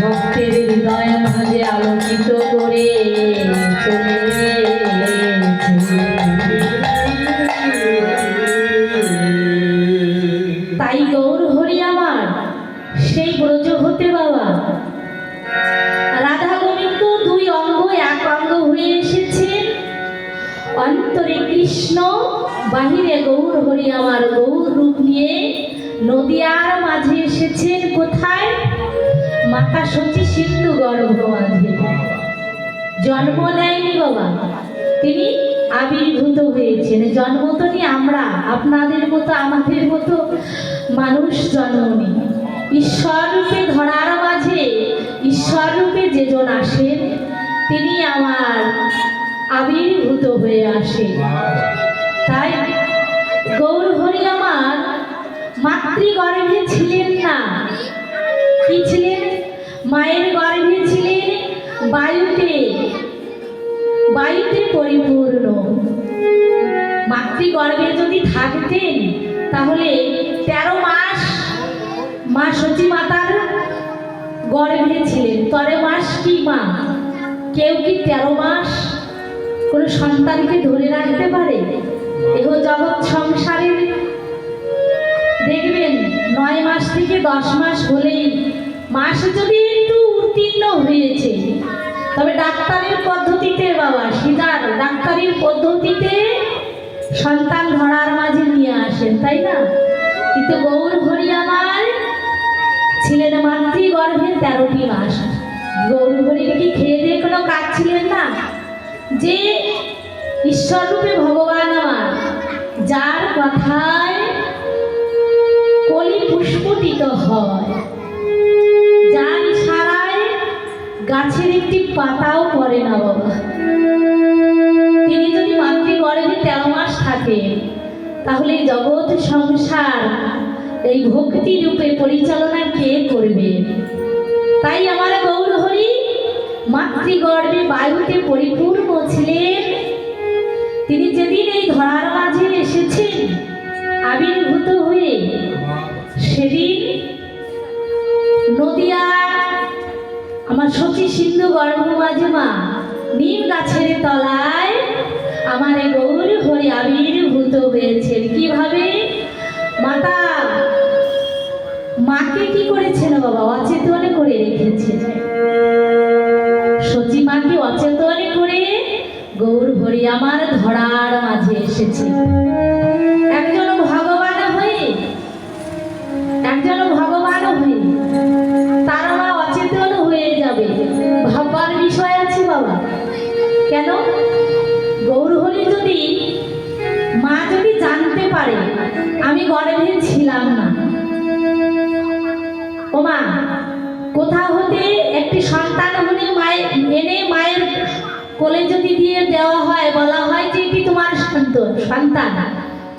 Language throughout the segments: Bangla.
ভক্তের হৃদয় মাঝে আলোকিত করে চলে। তাই গৌর হরি আমার সেই ব্রজ হতে বাবা রাধা গোবিন্দ দুই অঙ্গ এক অঙ্গ হয়ে এসেছেন। অন্তরে কৃষ্ণ, বাহিরে গৌর হরি আমার গৌর রূপ নিয়ে নদিয়ার মাঝে এসেছেন। কোথায়? মাতা সতী সিন্ধু গর্ভ মাঝে। জন্ম নেয়নি বাবা, তিনি আবির্ভূত হয়েছেন। জন্ম তো নি আমরা, আপনাদের মতো আমাদের মতো মানুষ জন্ম নেই। ঈশ্বর রূপে ধরার মাঝে ঈশ্বর রূপে যেজন আসেন তিনি আমার আবির্ভূত হয়ে আসে। তাই গৌর হরি আমার মাতৃগর্ভে ছিলেন না। কি ছিলেন? মায়ের গর্ভে ছিলেন বায়ুতে, বায়ুতে পরিপূর্ণ। মাতৃগর্ভে যদি থাকতেন তাহলে 13 মাস মা সতী মাতার গর্ভে ছিলেন। 13 মাস কি মা? কেউ কি 13 মাস কোনো সন্তানকে ধরে রাখতে পারে? এহ জগৎ সংসারের দেখবেন 9 মাস থেকে 10 মাস হলেই মাস যদি একটু উত্তীর্ণ হয়েছে, তবে ডাক্তারের পদ্ধতিতে বাবা সিজার ডাক্তারের পদ্ধতিতে সন্তান ধরার মাঝে নিয়ে আসেন, তাই না? কিন্তু গৌর হরি আমার ছিলেন মাতৃগর্ভে 13টি মাস। গৌর হরির কি খেয়ে দিয়ে কোনো কাজ ছিলেন না? যে ঈশ্বররূপে ভগবান আমার, যার কথায় কলি পুষ্পটিত হয়, যার ইশারায় গাছের একটি পাতাও পড়ে না বাবা, তিনি যদি মাতৃগর্ভে 13 মাস থাকেন তাহলে জগৎ সংসার এই ভক্তি রূপে পরিচালনা কে করবে? তাই আমার গৌর হরি মাতৃগর্ভে বায়ুতে পরিপূর্ণ ছিলেন। তিনি যেদিন এই ধরার মাঝে এসেছেন আবির্ভূত হয়ে, সেদিন নদিয়া আমার সতী সিন্ধু গর্ভ মাঝে মা নিম গাছের তলায় আমার গৌর হরি আবির্ভূত হয়েছেন। কিভাবে? মাতা মাকে কি করেছেন বাবা? অচেতন করে রেখেছেন। সতী মাকে অচেতন করে গৌর হরি আমার ধরার মাঝে এসেছে। একজন ভগবান হয়ে, একজন ভগবান হয়ে তার মা অচেতন হয়ে যাবে, ভাববার বিষয় আছে বাবা। কেন? গৌর হরি যদি মা যদি জানতে পারে আমি গর্ভে ছিলাম না, ও মা কোথাও হতে একটি সন্তান হলে মায়ের এনে মায়ের কোলে যদি দিয়ে দেওয়া হয়, বলা হয় যে এটি তোমার সন্তান,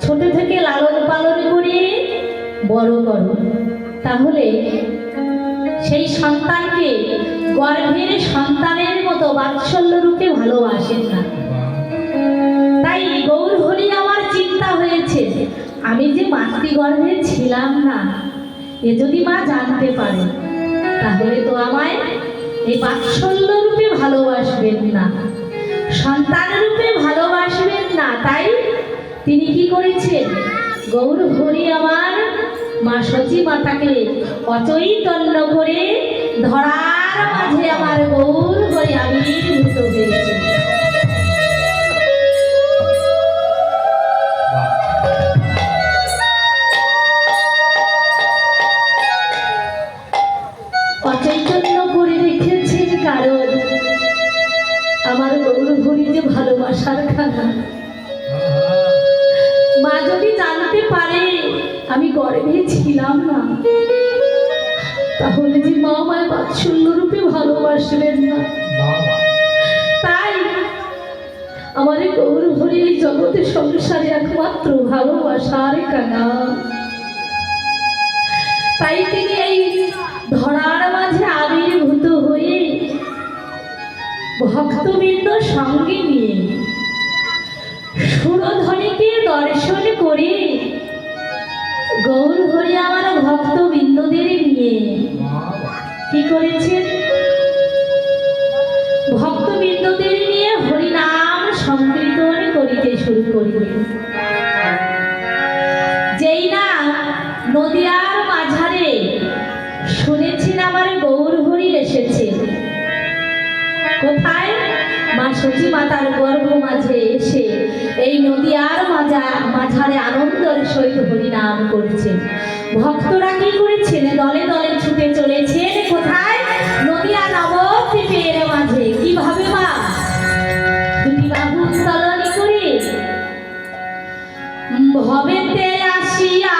ছোট থেকে লালন পালন করে বড় করো, তাহলে সেই সন্তানকে গর্ভের সন্তানের মতো বাৎসল্য রূপে ভালোবাসেন না। তাই গৌর হরি আমার চিন্তা হয়েছে আমি যে মাতৃগর্ভে ছিলাম না, এ যদি মা জানতে পারে তাহলে তো আমায় এই বাৎসল্য রূপে ভালোবাসবেন না, সন্তান রূপে ভালোবাসবেন না। তাই তিনি কি করেছেন? গৌর হরি আমার মা সতী মাতাকে অচৈতন্য করে ধরার মাঝে আমার গৌর হরি আবির্ভূত হয়েছে। অচৈতন্য করে রেখেছেন কারণ আমার গৌর হরি যে ভালোবাসার খানা। মা যদি জানতে পারে আমি গর্ভে ছিলাম না, তাহলে যে মা আমায় বাৎসল্য রূপে ভালোবাসবেন না। তাই আমার গৌর হরি এই জগতে সংসারে একমাত্র ভালোবাসার কানা। তাই তিনি এই ধরার মাঝে আবির্ভূত হয়ে ভক্তবৃন্দ সঙ্গে নিয়ে সুরধ্বনিকে দর্শন করে গৌর হরি আমার ভক্তবৃন্দদের নিয়ে কি করেছেন? ভক্তবৃন্দদের নিয়ে হরিনাম সংকীর্তন করিতে শুরু করিলেন। যেই না নদিয়ার মাঝারে শুনেছেন আমার গৌর হরি এসেছে। কোথায়? মা সতী মাতার গর্ভ মাঝে এসে এই নদিয়ার মাঝারে আনন্দের সহিত হরিনাম করছে। ভক্তরা কি করেছেন? দলে দলে ছুটে চলেছেন। কোথায়? নদিয়া নবদ্বীপের মাঝে। কিভাবে মা? দুটি বাহু উত্তোলন করে ভবেতে আসিয়া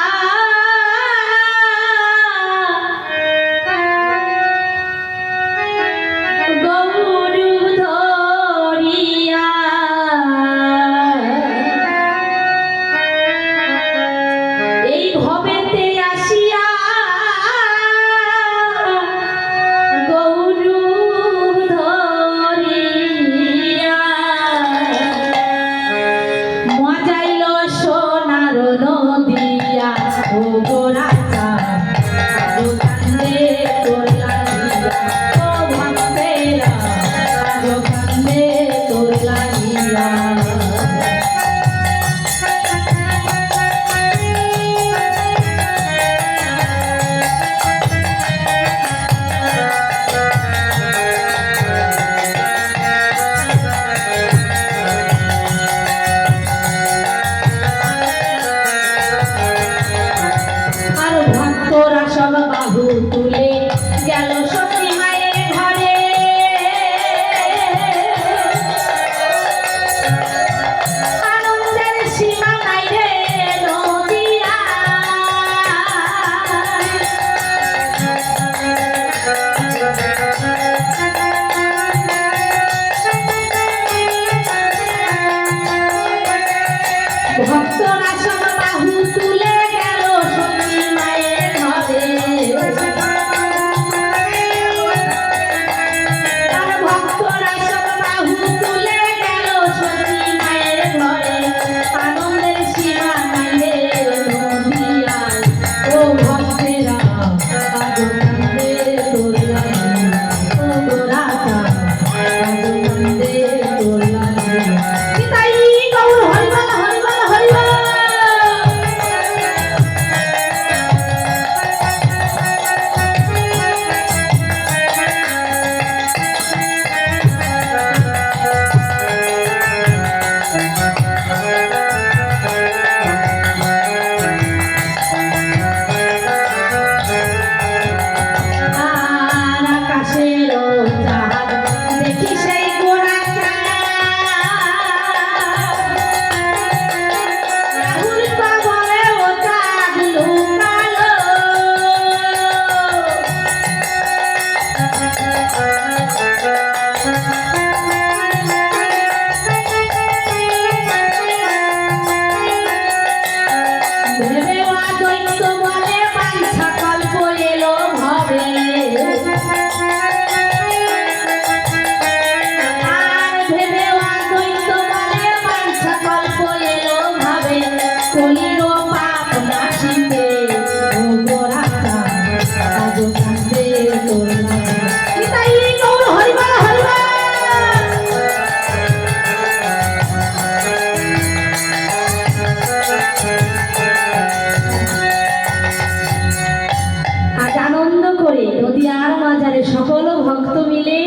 সকল ভক্ত মিলে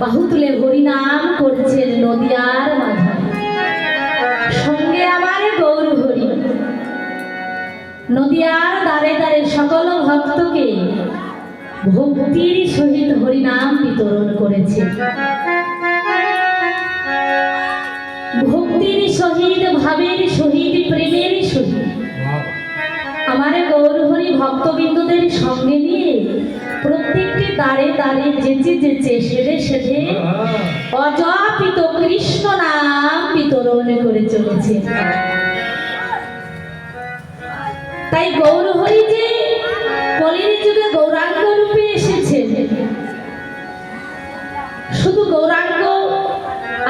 বাহু তুলে হরিনাম করছেন নদিয়ার মাঝারে। সঙ্গে আমার গৌর হরি নদিয়ার দ্বারে দ্বারে সকল ভক্তকে ভক্তির সহিত হরিনাম বিতরণ করেছে। ভক্তির সহিত, ভাবের সহিত, প্রেমের সহিত আমার গৌর হরি ভক্তবৃন্দদের সঙ্গে নিয়ে প্রত্যেকটি দ্বারে দ্বারে যেচে যেচে সেধে সেধে অজপিত কৃষ্ণ নাম বিতরণ করে চলেছে। তাই গৌর হরি যে কলির যুগে গৌরাঙ্গ রূপে এসেছেন, শুধু গৌরাঙ্গ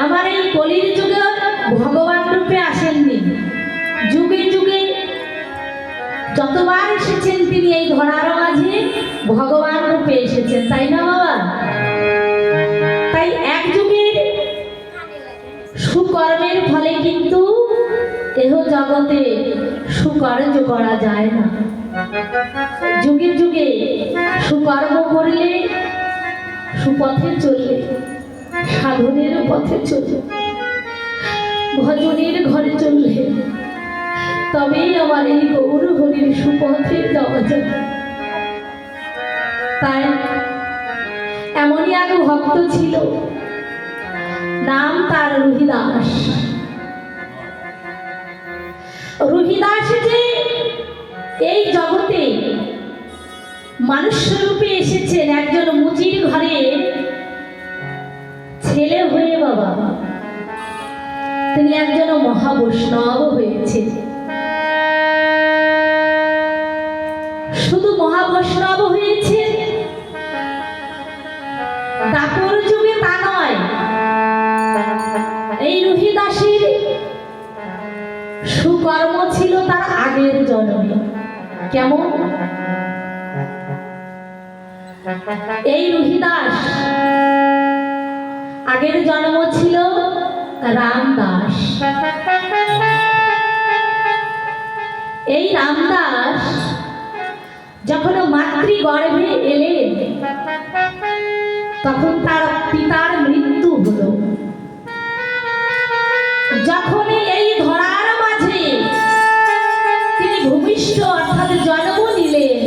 আমার এই কলির যুগে ভগবান রূপে আসেননি। যুগে যুগে যত যতবার এসেছেন তিনি এই ধরার মাঝে ভগবান রূপে এসেছেন, তাই না বাবা? তাই এক যুগের সুকর্মের ফলে কিন্তু এহ জগতে সুকার্য করা যায় না। যুগে যুগে সুকর্ম করলে, সুপথে চললে, সাধনের পথে চললে, ভজনের ঘরে চললে তবেই আমার এই গৌর হরির সুপথে যাওয়া যাবে। তাই এমনই এক ভক্ত ছিল, নাম তার রুহিদাস। রুহিদাস যে এই জগতে মানুষ রূপে এসেছেন একজন মুচির ঘরে ছেলে হয়ে বাবা, তিনি একজন মহাবৈষ্ণব হয়েছে। শুধু মহাবৈষ্ণব হয়েছে দাপর যুগে তা নয়, এই রুহিদাসের সুকর্ম ছিল তার আগের জন্মে। কেমন? এই রুহিদাস আগের জন্ম ছিল রামদাস। এই রামদাস যখন মাতৃগর্ভে এলেন তখন তার পিতার মৃত্যু হলো। যখন এই ধরার মাঝে তিনি ভূমিষ্ঠ অর্থাৎ জন্ম নিলেন,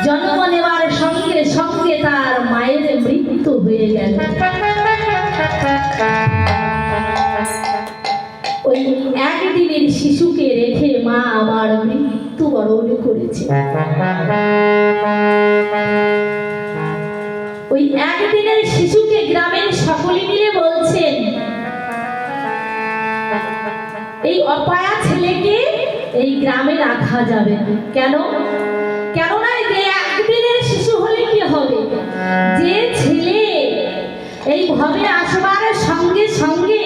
জন্ম নেওয়ার সঙ্গে সঙ্গে তার মায়ের মৃত্যু হয়ে গেল। ওই একদিনের শিশুকে রেখে মা আমার মৃত্যুবরণ করেছে। ওই একদিনের শিশুকে গ্রামের সকলে মিলে বলছেন, এই অপায়া ছেলেকে এই গ্রামে রাখা যাবে না। কেন? কেননা যে একদিনের শিশু হলে কি হবে, যে ছেলে এই ভাবে আসবার সঙ্গে সঙ্গে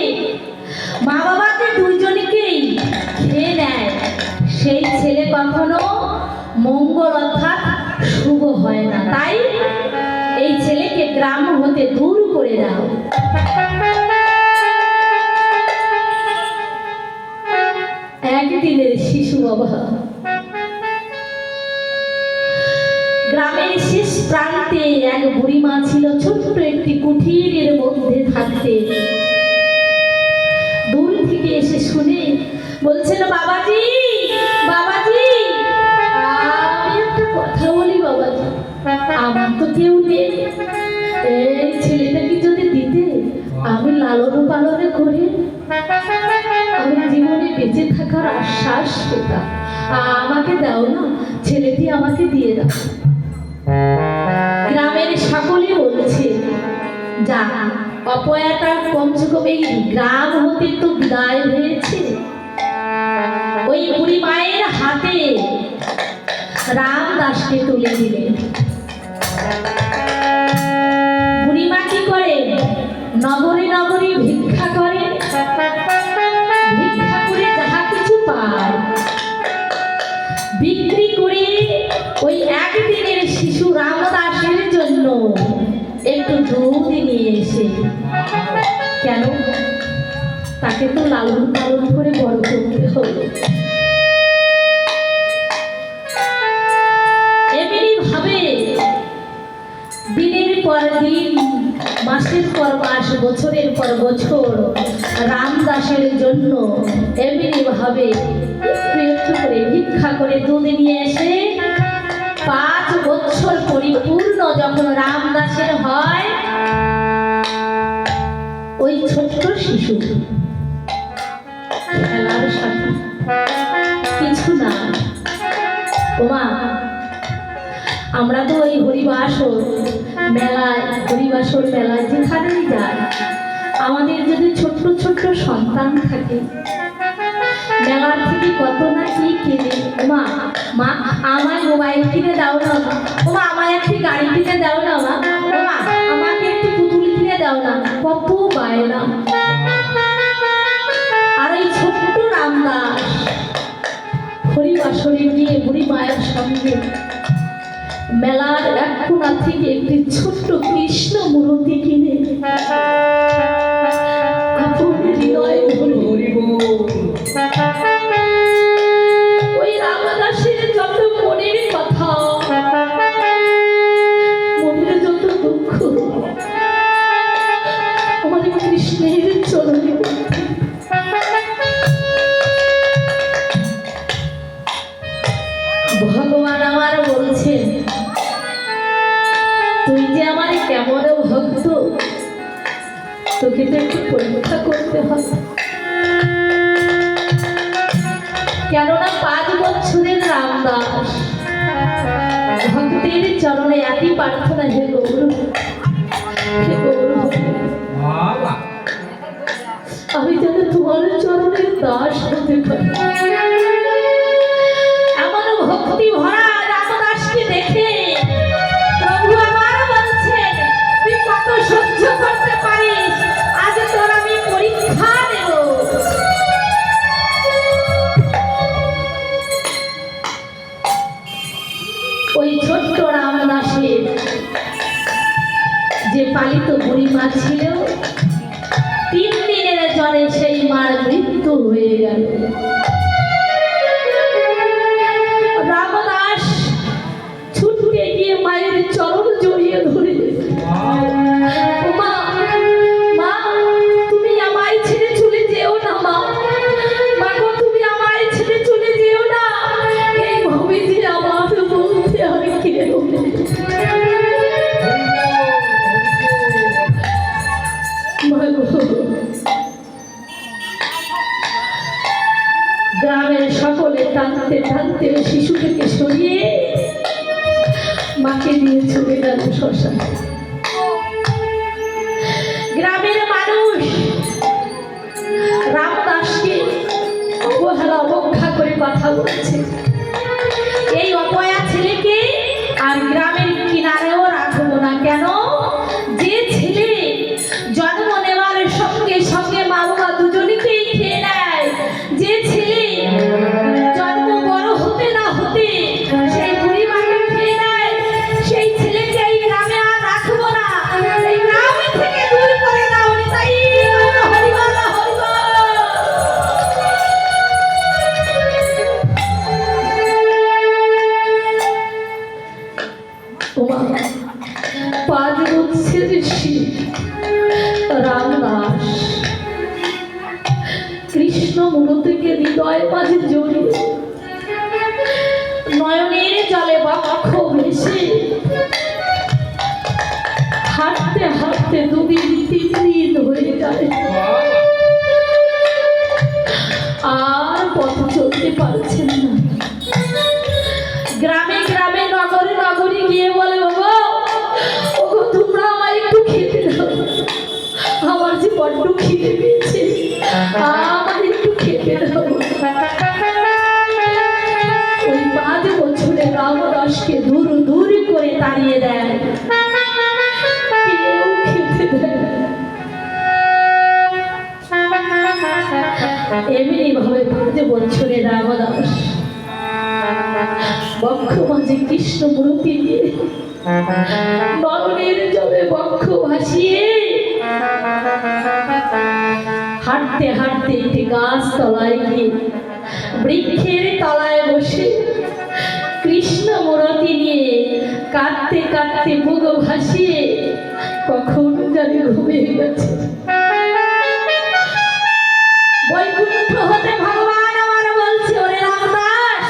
মা বাবাকে দুইজনকেই খেয়ে নেয়, সেই ছেলে কখনো মঙ্গল অর্থাৎ শুভ হয় না। তাই এই ছেলেকে গ্রাম হতে দূর করে দাও। একদিনের শিশু বাবা। গ্রামের শেষ প্রান্তে এক বুড়িমা ছিল, ছোট্ট একটি কুঠিরের মধ্যে থাকতে। দূর থেকে এসে শুনে বলছেন, বাবাজি বাবাজি, আমি একটা কথা বলি বাবাজি, আমার তো কেউ নেই, এই ছেলেটাকে যদি দিতে আমি লালন পালন করে আমি জীবনে বেঁচে থাকার আশ্বাস পেতাম, আমাকে দাও না, ছেলেটি আমাকে দিয়ে দাও। গ্রামের সকলে বলছে, যা অপয়াটা কমসে কম এই গ্রাম হতে তো বিদায় হয়েছে। ওই বুড়ি মায়ের হাতে রামদাসকে তুলে দিলেন। বুড়িমা কি করে? নগরে নগরে ভিক্ষা করে, ভিক্ষা করে যাহা কিছু পায় বিক্রি করে ওই একদিনের শিশু রামদাসের জন্য একটু দুধ নিয়ে এসে, কেন? তাকে তো লালন পালন করে বড় করতে হলো। এমনি ভাবে দিনের পর দিন, মাসের পর মাস, বছরের পর বছর রামদাসের জন্য এমনি ভাবে একটু একটু করে ভিক্ষা করে দুধ নিয়ে এসে 5 বছর পরিপূর্ণ যখন রামদাসের হয়, ওই ছোট্ট শিশু খেলার সাথে কিছু না। ওমা, আমরা তো ওই হরিবাসর মেলায়, হরিবাসর মেলায় যেখানেই যাই, আমাদের যদি ছোট্ট ছোট্ট সন্তান থাকে, মেলার থেকে কত না কি কিনে, মা মা আমায় মোবাইল কিনে দাও না, ওমা আমায় একটি গাড়ি কিনে দাও না, মা ওমা আমাকে একটু পুতুল কিনে দাও না, কত বায়না। আর এই ছোট্ট রামদাস হরি বাসরে গিয়ে বুড়ি মায়ের সঙ্গে মেলার এক কোণা থেকে একটি ছোট্ট কৃষ্ণ মূর্তি কিনে ওই রামদাসের যত মনের কথা, মনের যত দুঃখ আমাদের কৃষ্ণের চরণে ভগবান আমার বলছেন, তুই যে আমার কেমন ভক্ত, তোকে তো একটু পরীক্ষা করতে হবে। কেননা 5 বছরের রামদাস ভক্তের চরণে একই প্রার্থনা, হে গৌর, হে গৌর, আমি যেন তোমার চরণের দাস হতে পারি। এমন ভক্তি ভরা রামদাসকে দেখে প্রভু আমার বলছেন, তুই কত সহ্য করতে পারিস, আজ তোর আমি পরীক্ষা দেব। ওই ছোট্ট রামদাসের যে পালিত বুড়ি মা ছিল, 3 দিনের জ্বরে সেই মার মৃত্যু হয়ে গেল। রামদাস ছুটে গিয়ে মায়ের চরণ জড়িয়ে ধরে, মা, মা, তুমি আমায় ছেড়ে চলে যেও না, মা, মা গো, তুমি আমায় ছেড়ে চলে যেও না, এই ভাবে যে আমার বলতে আমি কেন। গ্রামের সকলে টানতে টানতে শিশুটিকে সরিয়ে মাকে নিয়ে চলে গেল শ্মশানে। গ্রামের মানুষ রামদাসকে অবহেলা অবজ্ঞা করে কথা বলছে, এই অপয়া ছেলেকে আর গ্রামের কিনারেও রাখবো না। কেন? যে ছেলে জন্ম নেওয়ার সঙ্গে সঙ্গে মা বাবা দুজনকেই খেয়ে নেয়, যে ছেলে জন্ম বড় হতে না হতে সেই বুড়ি মাকে খেয়ে নেয়, সেই ছেলেকে এই গ্রামে আর রাখবো না, এই গ্রাম থেকে দূর করে দাও। তাই হরিবল হরিবল। 5 বছরের শিব রামদাস কৃষ্ণ মূর্তিকে হৃদয় মাঝে জড়িয়ে নয়নের জলে বক্ষ ভেসে হাঁটতে হাঁটতে 2 দিন 3 দিন হয়ে যায়, আর পথ চলতে পারছেন না। গ্রামে গ্রামে নগরে নগরে গিয়ে বলে, ওগো ওগো, তোমরা আমায় একটু খেতে দাও, আমার যে বড্ড খিদে পেয়েছে, আমার একটু খেতে দাও। ওই 5 বছরের রামদাসকে দূর দূর করে তাড়িয়ে দেয়, কেউ খেতে দেয়। এমনি ভাবে 5 বছরের রামদাস বক্ষ মাঝে কৃষ্ণ মূর্তি দিয়ে নয়নের জলে বক্ষ ভাসিয়ে হাঁটতে হাঁটতে একটি গাছ তলায় গিয়ে বৃক্ষের তলায় বসে কৃষ্ণ মূর্তি নিয়ে কাঁদতে কাঁদতে বুক ভাসিয়ে কখন জানি ঘুমিয়ে গেছে। বৈকুণ্ঠ হতে ভগবান আমার বলছে, ওরে রামদাস,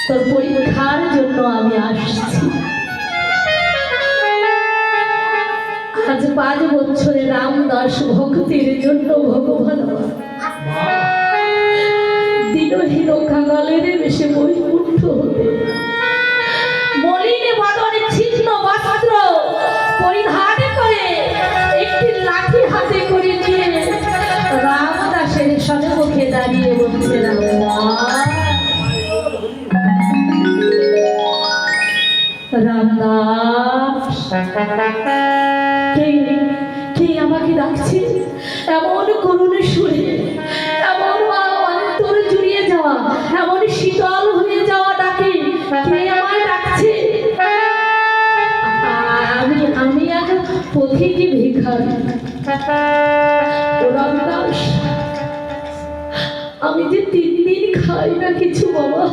তোর পরীক্ষার জন্য আমি আসছি। আজ 5 বছরে রামদাস ভক্তির জন্য ভগবান দিনহীন কাঙালের বেশে বৈকুণ্ঠ হতে মলিন বদনে ছিন্ন বস্ত্র পরিধান করে একটি লাঠি হাতে করে নিয়ে রামদাসের সম্মুখে দাঁড়িয়ে বলছে, রামদাস, কে আমাকে ডাকছে? এমন করুণ সুরে, এমন অন্তর জুড়িয়ে যাওয়া, এমন শীতল হয়ে যাওয়া ডাকে, কে আমায় ডাকছে? আমি এক পথিকে ভিখারি। ও রামদাস, আমি যে 3 দিন খাই না কিছু, বাবা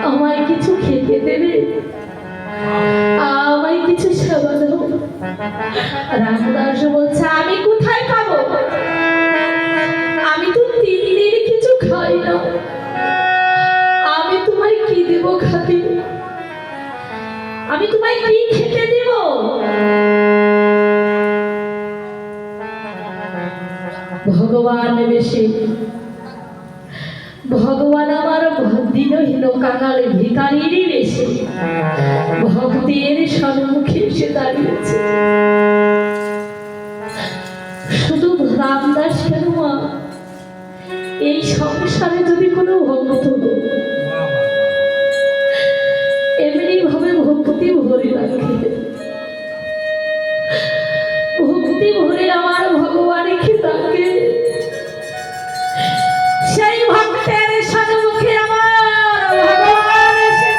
আমায় কিছু খেতে দেবে, আমায় কিছু সেবা দাও। রামদাস বলছে, আমি কোথায় পাবো? আমি তো 3 দিন কিছু খাই না, আমি তোমায় কি দেব খাতে? আমি তোমায় কি খেতে দেব? ভগবান বেশে, ভগবান আমার দিনহীন কাঙাল ভিখারির বেশে ভক্তের সম্মুখে এসে দাঁড়িয়েছে। শুধু রামদাস কেন মা, এই সংসারে যদি কোনো ভক্ত এমনি ভাবে ভক্তি ভরে রাখে, ভক্তি ভরে আমার ভগবানকে ডাকে, সেই ভক্তের সম্মুখে আমার ভগবান এসে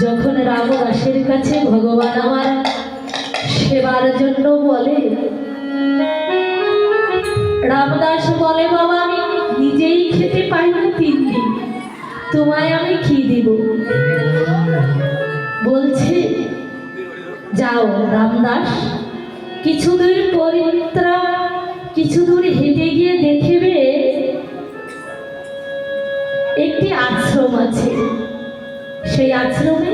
যখন রামদাসের কাছে ভগবান আমার সেবার জন্য বলে, রামদাস বলে, বাবা আমি নিজেই খেতে পাই না 3 দিন, তোমায় আমি কি দিব? বলছে, যাও রামদাস, কিছু দূর পরিত্রাণ, কিছু দূর হেঁটে গিয়ে দেখবে একটি আশ্রম আছে। সেই আশ্রমে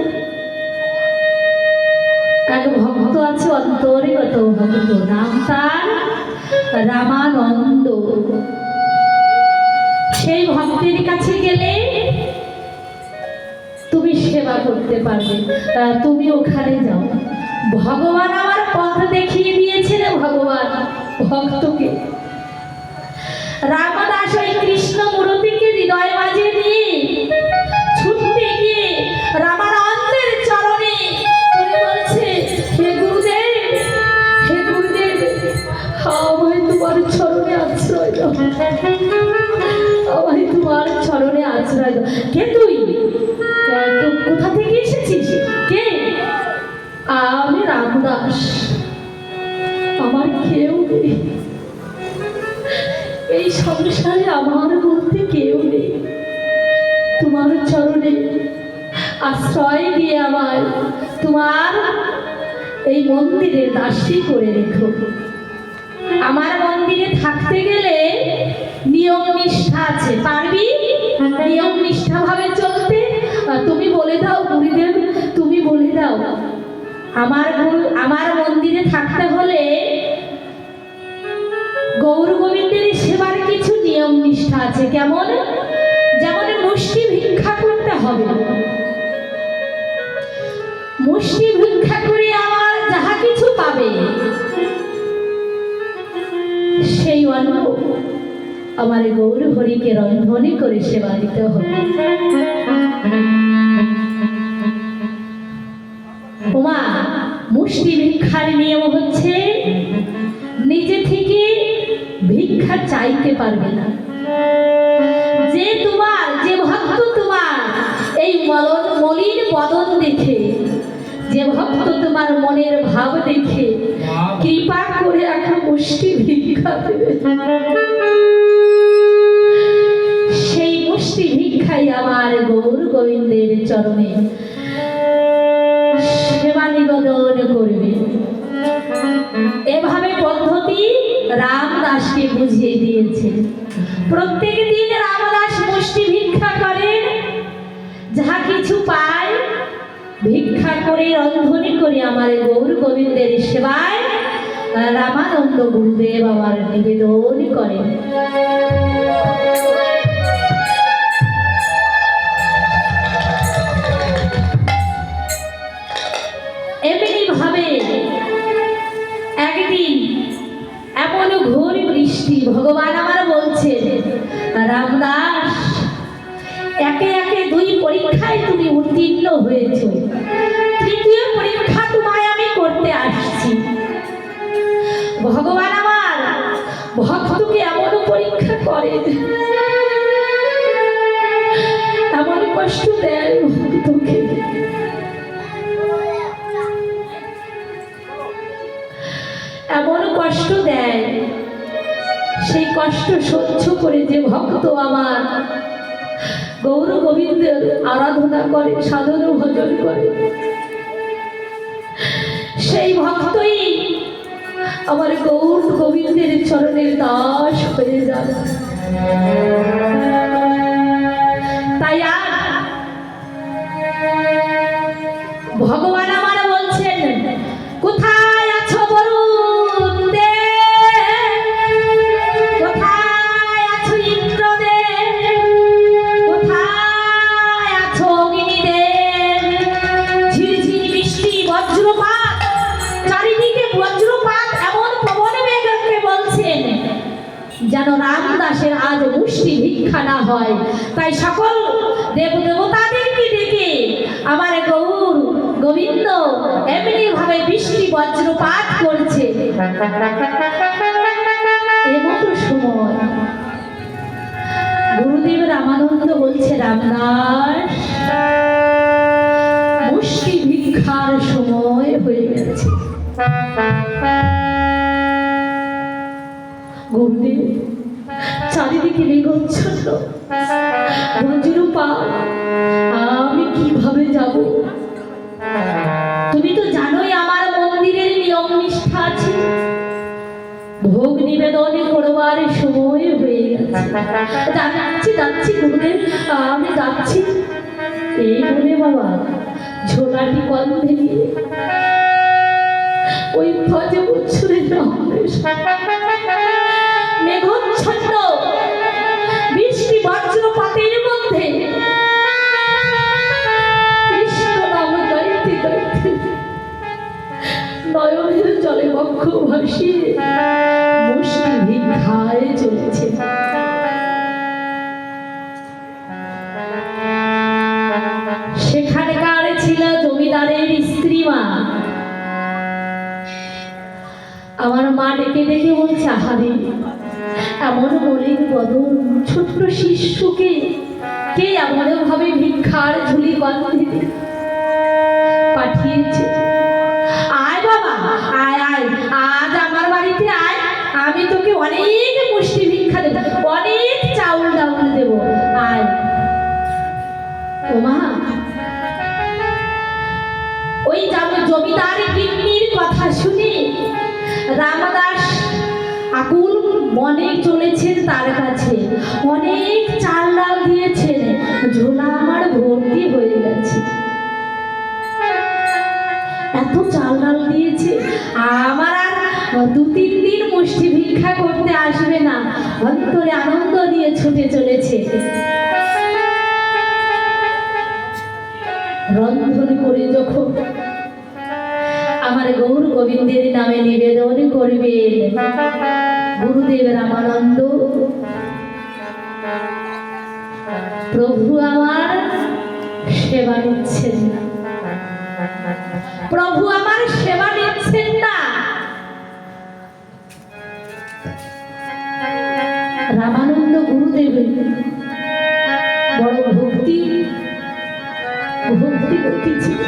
এক ভক্ত আছে, অন্তর্গত ভক্ত, নাম তার রামানন্দ। সেই ভক্তের কাছে গেলে তুমি সেবা করতে পারবে, তুমি ওখানে যাও। ভগবান আমার পথ দেখিয়ে দিয়েছেন, ভগবান ভক্তকে। রামদাস ওই কৃষ্ণ মূর্তিকে হৃদয় মাঝে নিয়ে ছুটতে গিয়ে রামানন্দের চরণে বলছে, হে গুরুদেব, হে গুরুদেব, আমায় তোমার চরণে আশ্রয় দাও, আমায় তোমার চরণে আশ্রয় দাও। কে তুই? কোথা থেকে এসেছিস? কে? আমি রামদাস, আমার কেউ নেই, এই সংসারে আমার বলতে কেউ নেই, তোমার চরণে আশ্রয় দিয়ে আমায় তোমার এই মন্দিরে দাসী করে রেখো। আমার মন্দিরে থাকতে গেলে নিয়ম নিষ্ঠা আছে, পারবি নিয়ম নিষ্ঠা ভাবে চলতে? তুমি বলে দাও গুরুদেব, তুমি বলে দাও। আমার মন্দিরে থাকতে হলে গৌর গোবিন্দের সেবার কিছু নিয়ম নিষ্ঠা আছে। কেমন? যেমন মুষ্টি ভিক্ষা করতে হবে, মুষ্টি ভিক্ষা করে আমার যাহা কিছু পাবে সেই অন্ন আমার গৌর হরিকে রন্ধনে করে সেবা দিতে হবে। ওমা, মুষ্টি ভিক্ষার নিয়ম হচ্ছে নিজে থেকে ভিক্ষা চাইতে পারবে না। যে তোমার, যে ভক্ত তোমার এই মলিন বদন দেখে, যে ভক্ত তোমার মনের ভাব দেখে কৃপা করে একটা মুষ্টি ভিক্ষা দেবে, সেই মুষ্টি ভিক্ষাই আমার গৌর গোবিন্দের চরণে সেবা নিবেদন করবে। এভাবে পদ্ধতি রামদাসকে বুঝিয়ে দিয়েছে। প্রত্যেক দিন রামদাস মুষ্টি ভিক্ষা করে, যাহা কিছু পায় ভিক্ষা করে রন্ধনে করে আমার গৌর গোবিন্দের সেবায় রামানন্দ গুরুদেব আমার নিবেদন করেন। এমনি ভাবে একদিন এমন ঘোর বৃষ্টি। ভগবান আমার বলছেন, রামদাস, একে একে 2 পরীক্ষায় তুমি উত্তীর্ণ হয়েছ, 3য় পরীক্ষা তোমায় আমি করতে আসছি। ভগবান আমার ভক্তকে এমন পরীক্ষা করে, এমন কষ্ট দেয় ভক্তকে, এমন কষ্ট দেয়। সেই কষ্ট সহ্য করে যে ভক্ত আমার গৌর গোবিন্দের আরাধনা করে, সাধন ভজন করে, সেই ভক্তই আমার গৌর গোবিন্দের চরণের দাস হয়ে যাবে। তাই আর ভগবান আমার বলছেন, কোথায় আছো বরুণ দেব, কোথায় আছো ইন্দ্রদেব, কোথায় আছো অগ্নিদেব? ঝিরঝির বৃষ্টি, বজ্রপাত, চারিদিকে বজ্রপাত, এমন পবন বেগকে বলছেন যেন রামদাসের আজ মুষ্টি ভিক্ষা না হয়। তাই সকল দেবদেবতাদেরকে ডেকে আমার গৌর গোবিন্দ এমনি ভাবে বৃষ্টি বজ্রপাত করছে। এমন সময় গুরুদেব রামানন্দ বলছে, রামদাস, মুষ্টি ভিক্ষার সময় হয়ে গেছে। গুরুদেব, চারিদিকে মেঘচ্ছন্ন, বজ্রপাত, আমি কিভাবে যাব? তুমি তো জানোই আমার মন্দিরের নিয়ম নিষ্ঠা আছে, ভোগ নিবেদন করবার সময় হয়ে গেছে। যাচ্ছি যাচ্ছি গুরুদেব, আমি যাচ্ছি। এই বলে বাবা ঝোলাটি কন্ধে নিয়ে ওই ভজবৎসরের মেঘচ্ছন্ন বৃষ্টি বজ্রপাতের মধ্যে কৃষ্ণ নাম গাইতে গাইতে নয়নের জলে বক্ষ ভাসিয়ে মুষ্টি ভিক্ষায় চলেছে। সেখানকার ছিল জমিদারের স্ত্রী মা। আমার মা ডেকে ডেকে বলছে, আহারে, এমন মলিন বদন ছোট্ট শিশুকে কে এমন ভাবে ভিক্ষার ঝুলি বাঁধে পাঠিয়েছে? আয় বাবা, আয় আয়, আজ আমার বাড়িতে আয়, আমি তোকে অনেক মুষ্টি ভিক্ষা দেব, অনেক চাউল ডাউল দেব, আয়। ও মা, ওই জমিদার গিন্নির কথা শুনে রামদাস আকুল মনে চলেছেন তার কাছে। অনেক চাল ডাল দিয়েছেন, ঝোলা আমার ভর্তি হয়ে গেছে। এত চাল ডাল দিয়েছে, আমার আর 2-3 দিন মুষ্টি ভিক্ষা করতে আসবে না। অন্তরে আনন্দ নিয়ে ছুটে চলেছে। রন্ধন করে যখন আমার গৌর গোবিন্দের নামে নিবেদন করবেন, গুরুদেব রামানন্দ, প্রভু আমার সেবা নিচ্ছেন না, প্রভু আমার সেবা নিচ্ছেন না। রামানন্দ গুরুদেব বড় ভক্তি ছিল।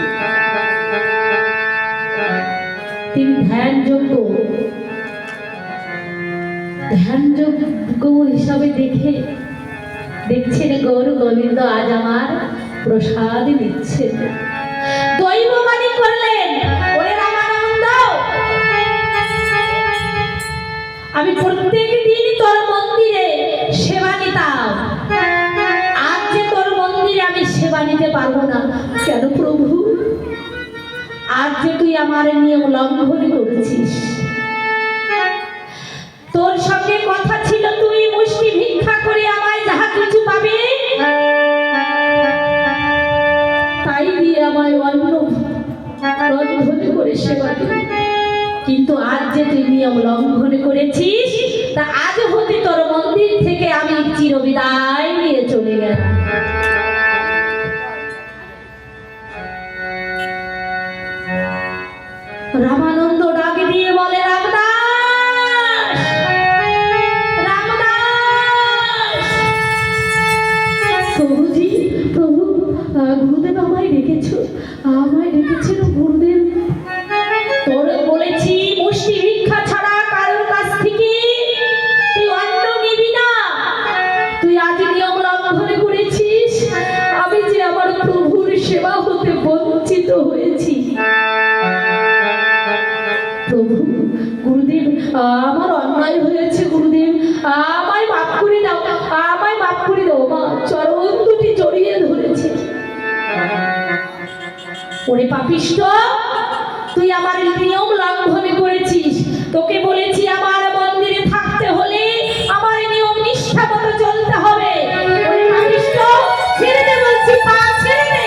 তিনি ধ্যানযোগ্য হিসাবে দেখছেন গৌর গোবিন্দ আজ আমার প্রসাদ দিচ্ছেন। দৈববাণী করলেন, ওরে রামানন্দ, আমি প্রত্যেক দিন তোর মন্দিরে সেবা নিতাম, আজ যে তোর মন্দিরে আমি সেবা নিতে পারবো না। কেন প্রভু? আজ যে তুই আমার নিয়ম লঙ্ঘন করেছিস। তোর সঙ্গে কথা ছিল তুই মুষ্টি ভিক্ষা করে আমায় যাহা কিছু পাবে তাই দিয়ে আমায় অন্ন রন্ধন করে সেবা দিবি। কিন্তু আজ যে তুই নিয়ম লঙ্ঘন করেছিস, তা আজ হতে তোর মন্দির থেকে আমি চিরবিদায় নিয়ে চলে গেলাম। রামানন্দ ডাক দিয়ে বলে, রামদাস, রামদাস। প্রভুজি, প্রভু, গুরুদেব আমায় ডেকেছো, আমায় ডেকেছেন গুরুদেব। তোর বলেছি মুষ্টি ভিক্ষা ছাড়া কারোর কাছ থেকে তুই অন্ন নিবি না। তুই আজ নিয়ম লঙ্ঘন করেছিস। আমি যে আমার প্রভুর সেবা হতে বঞ্চিত হয়েছি। প্রভু, গুরুদেব, আমার অন্যায় হয়েছে গুরুদেব, আমায় মাফ করে দাও, আমায় মাফ করে দাও। মা চরণ দুটি জড়িয়ে ধরেছে। ওরে পাপিষ্ঠ, তুই আমার নিয়ম লঙ্ঘন করেছিস। তোকে বলেছি আমার মন্দিরে থাকতে হলে আমার নিয়ম নিষ্ঠা মতো চলতে হবে। ওরে পাপিষ্ঠ, ছেড়ে দে বলছি, পা ছেড়ে দে।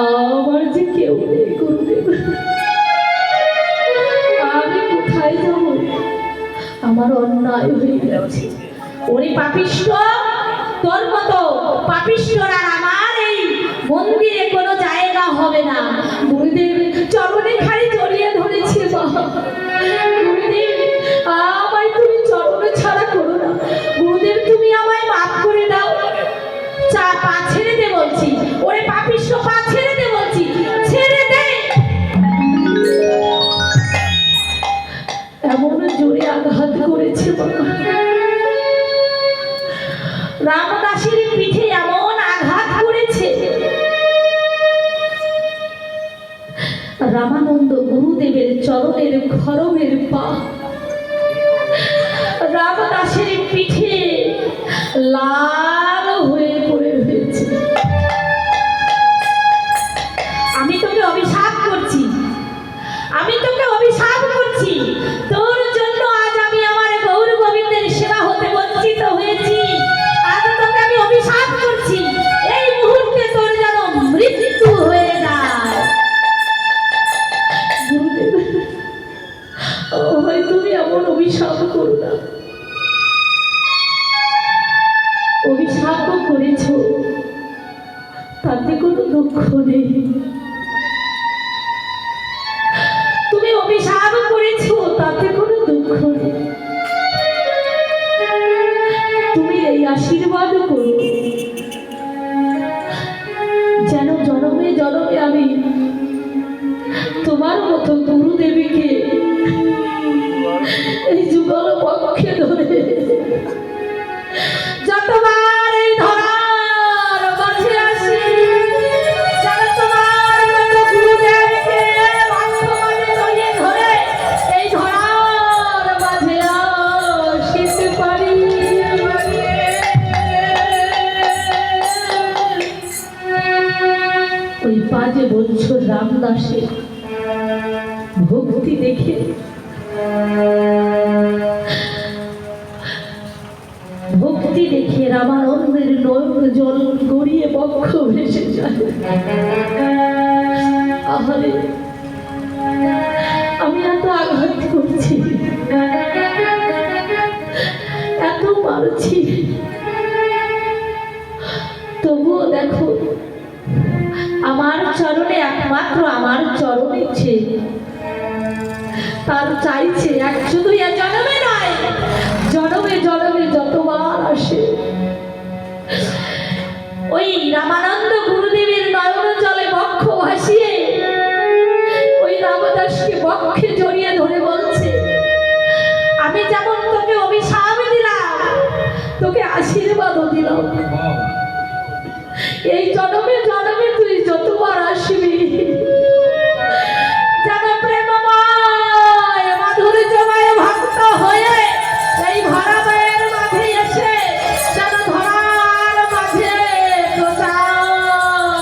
আমার যে কেউ নেই গুরুদেব, আমি কোথায় যাব? আমার অন্যায় হয়ে গেছে। ওরে পাপিষ্ঠ, তোর মতো পাপিষ্ঠরা আমার এই মন্দিরে কোনো জায়গা হবে না। গুরুদেব চরণে খালি জড়িয়ে ধরেছে। গুরুদেব, আমায় তুমি চরণে ছাড়া করো না। গুরুদেব, তুমি আমায় মাফ করে দাও। পা ছেড়ে দে বলছি। ওরে পাপিষ্ঠ, পা ছেড়ে দে বলছি, ছেড়ে দে। এমন জোরে আঘাত করেছে বাবা, রামদাসের পিঠে এমন আঘাত করেছে। রামানন্দ গুরুদেবের চরণের খরমের পা রামদাসের পিঠে লাল হয়ে পড়ে রয়েছে। আমি তোকে অভিশাপ করছি, আমি তোকে অভিশাপ করছি। তোর জন্য আজ আমি আমার গৌর গোবিন্দের সেবা হতে বঞ্চিত হয়েছি। আজ তোকে আমি অভিশাপ করছি, এই মুহূর্তে তোর যেন মৃত্যু হয়ে যায়। গুরুদেব, হয় তুমি এমন অভিশাপ করো না। অভিশাপ করেছ, তাতে কোনো দুঃখ নেই। তুমি অভিশাপ করেছ, তাতে কোনো দুঃখ নেই। তুমি এই আশীর্বাদ করো যেন জনমে জনমে আমি তোমার মতো গুরুদেবীকে এই যুগল পক্ষে ধরে যতবার এই ধরার মাঝে আসি, যেন তোমার মতো গুরুদেবকে বাক্যবাণে জড়িয়ে ধরে এই ধরার মাঝে আসিতে পারি। ওই 5 বছর রামদাসের ভক্তি দেখে রামানন্দের নয়ন জল গড়িয়ে বক্ষ ভেসে যায়। আহারে, আমি এত আঘাত করছি, এত মারছি, তবুও দেখো আমার চরণে, একমাত্র আমার চরণ ইচ্ছে তার চাইছে। এক শুধু জনমে নয়, জনমে জনমে যতবার আসে ওই রামানন্দ গুরুদেবের নয়ন জলে বক্ষ ভাসিয়ে ওই রামদাসকে বক্ষে জড়িয়ে ধরে বলছে, আমি যেমন তোকে অভিশাপ দিলাম, তোকে আশীর্বাদও দিলাম। এই জনমে জনমে তুই যতবার আসবি, যেন প্রেমময় মাধুর্যময় ভক্ত হয়ে এই ভরা মায়ের মাঝে এসে যেন ধরার মাঝে প্রচারিত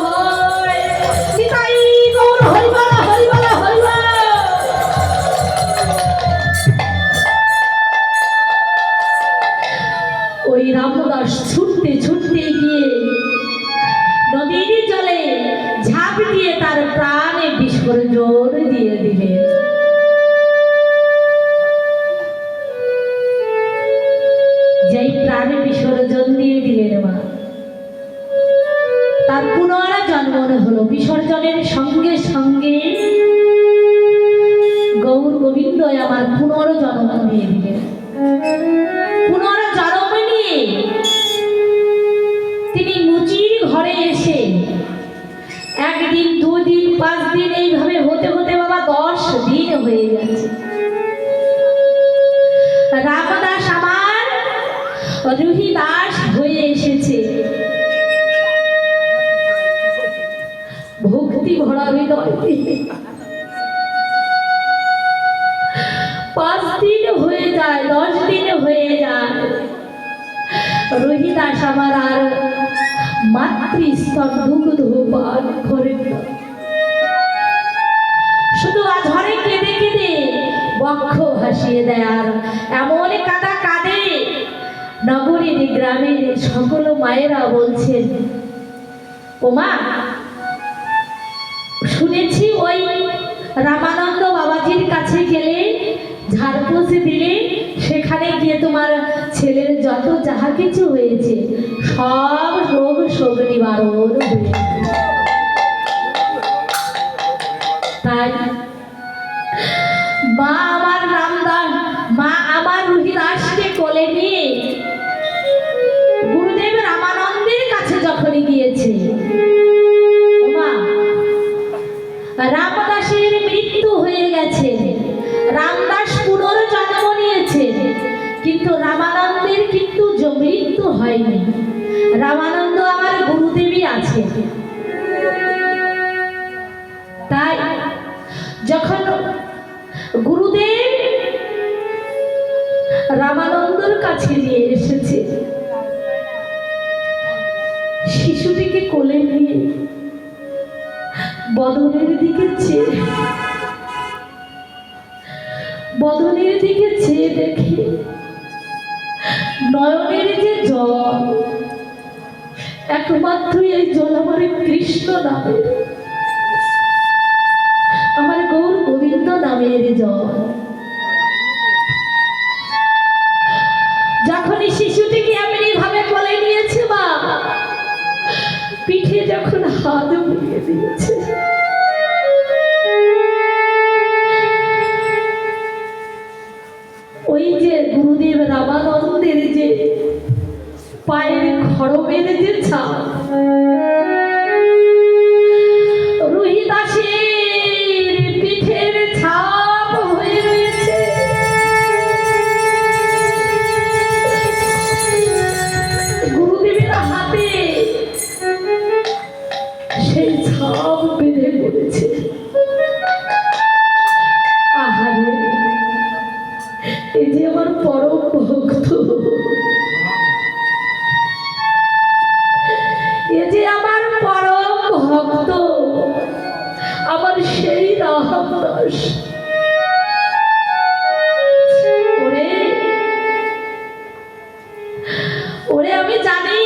হয়। নিতাই গৌর হরিবল, হরিবল, হরিবল। ওই রামদাস ছুটতে ছুটতে গিয়ে নদীর জলে ঝাঁপ দিয়ে তার প্রাণে বিসর্জন দিয়ে দিলেন। যেই প্রাণে বিসর্জন দিয়ে দিলেন মা, তার পুনর্জন্ম হলো। বিসর্জনের সঙ্গে সঙ্গে গৌর গোবিন্দ আমার পুনর্জন্ম দিয়ে দিলেন। পুনর্জন্ম নিয়ে তিনি মুচির ঘরে এসে একদিন, দুদিন, 5 দিন এইভাবে হতে হতে বাবা 10 দিন হয়ে যাচ্ছে। রামদাস আমার রুহিদাস হয়ে এসেছে। ভক্তি ভরা হৃদয়। 5 দিন হয়ে যায়, 10 দিন হয়ে যায়, রোহিদাস আমার আর মাতৃস্তন দুগ্ধ পান করেন না। শুধু আঝরে কেঁদে কেঁদে বক্ষ ভাসিয়ে দেয়। আর এমন কাদা কাঁদে, নগরীর গ্রামের সকল মায়েরা বলছেন, ও মা, শুনেছি ওই রামানন্দ বাবাজির কাছে গেলে, ঝাড়পোষ দিলে, সেখানে গিয়ে তোমার ছেলের যত যাহা কিছু হয়েছে সব রোগ শোক নিবারণ হয়েছে। তাই মা আমার রামদাস, মা আমার রুহিদাসকে কোলে নিয়ে গুরুদেব রামানন্দের কাছে যখনই গিয়েছে, মা, রামদাসের মৃত্যু হয়ে গেছে, রামদাস পুনর্জন্ম নিয়েছে, কিন্তু রামানন্দের কিন্তু মৃত্যু হয়নি। রামানন্দ আমার গুরুদেবই আছে। তাই যখন গুরুদেব রামানন্দর কাছে নিয়ে এসেছে, শিশুটিকে কোলে নিয়ে বদনের দিকে চেয়ে, বদনের দিকে চেয়ে দেখে নয়নের যে জল, একমাত্র এই জল আমার কৃষ্ণ নামের, আমার গৌর গোবিন্দ নামের জল। যখনই শিশুটিকে এমনি ভাবে কোলে নিয়েছে মা, পিঠে যখন হাত বুলিয়ে দিয়েছে, ওই যে গুরুদেব রামানন্দের যে পায়ের খড়মের যে ছাপ, রুহিদাসের পিঠের ছাপ হয়ে রয়েছে। গুরুদেবের হাতে সেই ছাপ বেঁধে পড়েছে। আহারে, এই যে আমার পরম ভক্ত, এ যে আমার পরম ভক্ত, আমার সেই রামদাস। ওরে ওরে, আমি জানি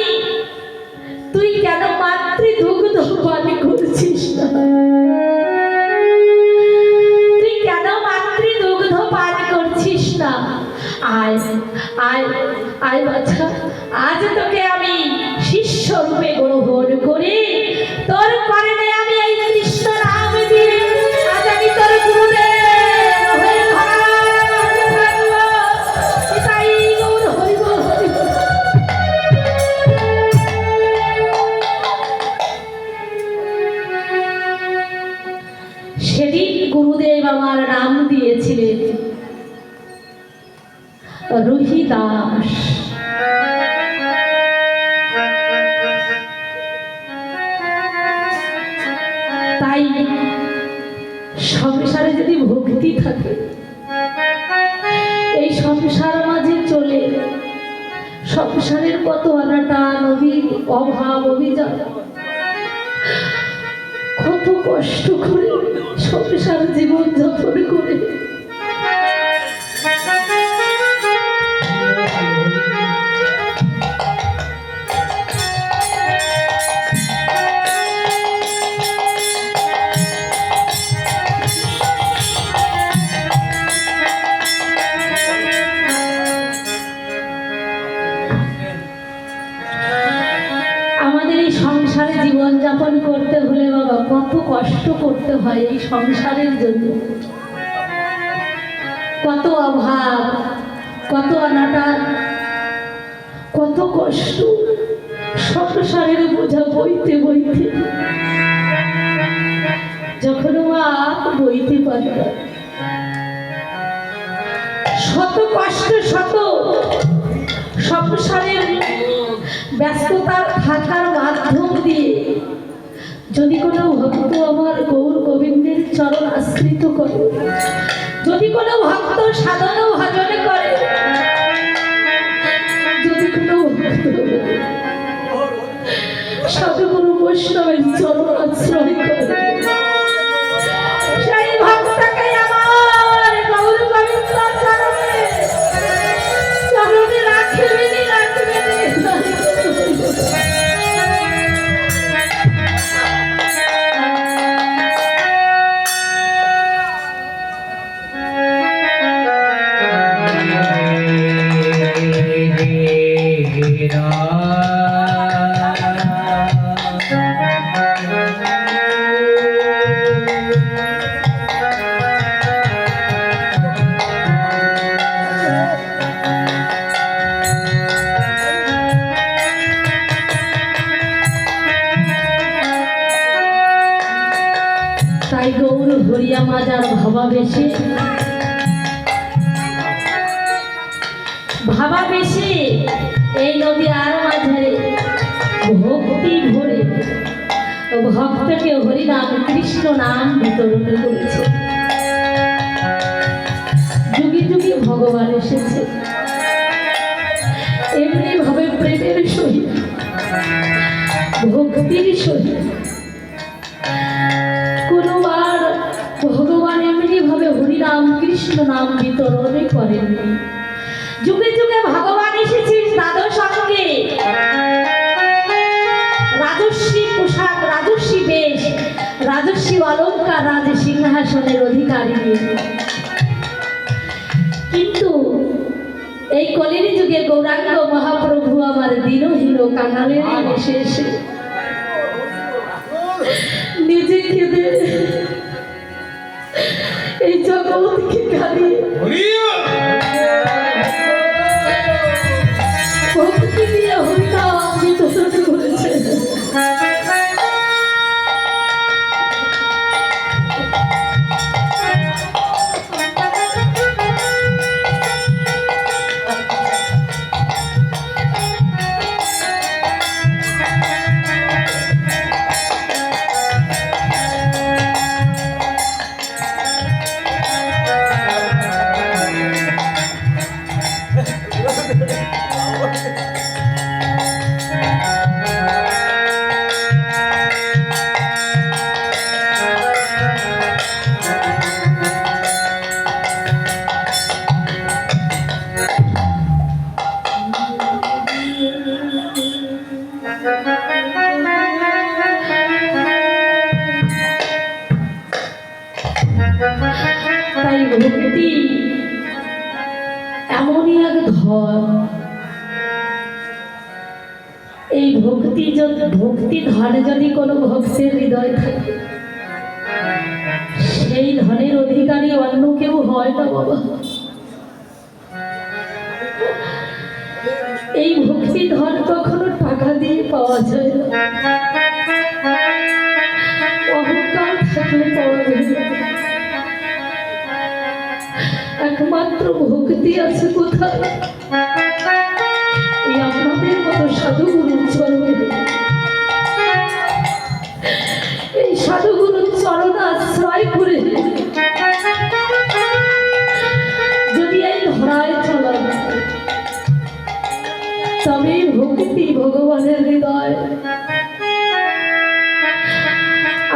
তুই কেন মাতৃদুগ্ধ পান করছিস না, তুই কেন মাতৃদুগ্ধ পান করছিস না। আয় আয় আয় বাছা, আজ তোকে আমি শিষ্য রূপে গ্রহণ করি, তোর কারণে আমি এই কৃষ্ণ নাম দিয়ে আজ আমি তোর গুরুদেব হয়ে থাকবো। এটাই গৌর হরি বল, হরি বল। সেদিন গুরুদেব আমার নাম দিয়েছিলেন রুহিদাস। তাই সংসারে যদি ভক্তি থাকে, এই সংসার মাঝে চলে সংসারের কত অনাটান, অভাব, অভিযোগ, কত কষ্ট করে সংসার জীবন যাপন করে এই সংসারে জীবন যাপন করতে হলে বাবা কত কষ্ট করতে হয় এই সংসারের জন্য, কত অভাব, কত অনাটন, কত কষ্ট, সংসারের বোঝা বইতে বইতে যখন আর বইতে পারে না, শত কষ্ট, শত সংসারের ব্যস্ততার থাকার মাধ্যম দিয়ে যদি কোনো ভক্ত আমার গৌর গোবিন্দের চরণ আশ্রিত করে, যদি কোনো ভক্ত সাধন ভজন করে, যদি কোনো ভক্ত সাধুগুরু বৈষ্ণবের চরণ আশ্রয় করে, সেই ভক্তকে আমার গৌর গোবিন্দ চরণে চরণে রাখবেন, রাখবেন। তাই গৌর হরিয়া মাজার ভাবাবেশে, ভাবাবেশে এই নদী আর মাঝারে ভক্তি ভরে ভক্তকে হরিনাম কৃষ্ণ নাম বিতরণ করেছে। যুগে যুগে ভগবান এসেছে, এমনি ভাবে প্রেমের সহিত ভক্তির সহিত কোনবার ভগবান এমনি ভাবে হরিনাম কৃষ্ণ নাম বিতরণ করেননি। যুগে যুগে ভগবান এসেছে দ্বাদশ অঙ্গে, রাজস্বী পোশাক, রাজস্বী বেশ, রাজস্বী অলঙ্কার, রাজ সিংহাসনের অধিকারী। কিন্তু এই কলির যুগে গৌরাঙ্গ মহাপ্রভু আমার দীনহীন কাঙালের বেশে এসে নিজে কেঁদে এই জগৎকে কাঁদিয়ে ভক্তি দিয়ে হরিনাম বিতরণ করেছে। তাই ভক্তি এমনই এক ধন, এই ভক্তি ধনে যদি কোনো ভক্তের হৃদয় থাকে, সেই ধনের অধিকারী অন্য কেউ হয় না বাবা। এই ভক্তি ধন কখনো টাকা দিয়ে পাওয়া যায় না, অহংকার থাকলে পাওয়া যায় না। একমাত্র ভক্তি আছে কোথায়? এই আপনাদের মতো সাধুগুরুর চরণে। এই সাধুগুরুর চরণ আশ্রয় করে যদি এই ধরায় চলা, তবে ভক্তি ভগবানের হৃদয়।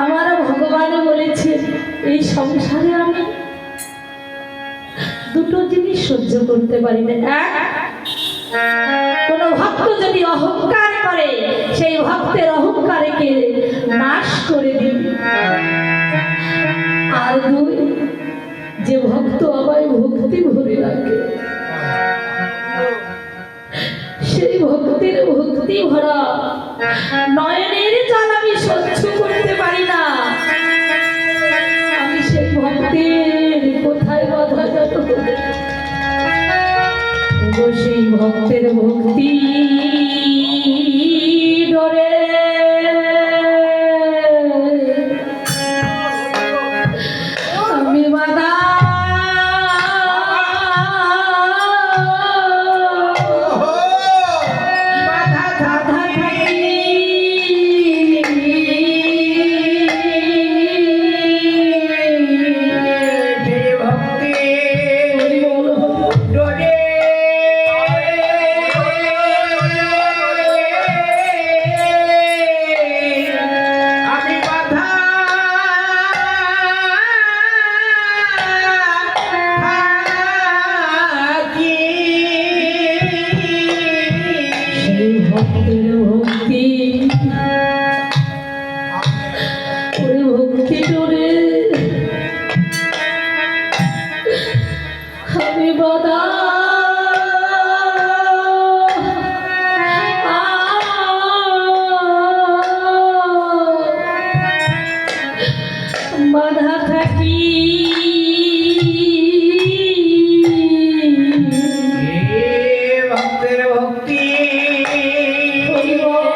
আমার ভগবান বলেছে এই সংসারে আমি দুটো জিনিস সহ্য করতে পারি না। এক, কোন ভক্ত যদি অহংকার করে, সেই ভক্তের অহংকারকে নাশ করে দিই। আর দুই, যে ভক্ত আমায় ভক্তি ভরে রাখে, সেই ভক্তির ভক্তি ভরা নয়নের জল আমি সহ্য করতে পারি না। আমি সেই ভক্তের কোথায় বাধা যত সেই ভক্তের ভক্তি ডরে আমি বাধা ভক্তের ভক্তি ওই ভক্তি ডরে আমি বাধা বাধা থাকি ভক্তের ভক্তি হরি বল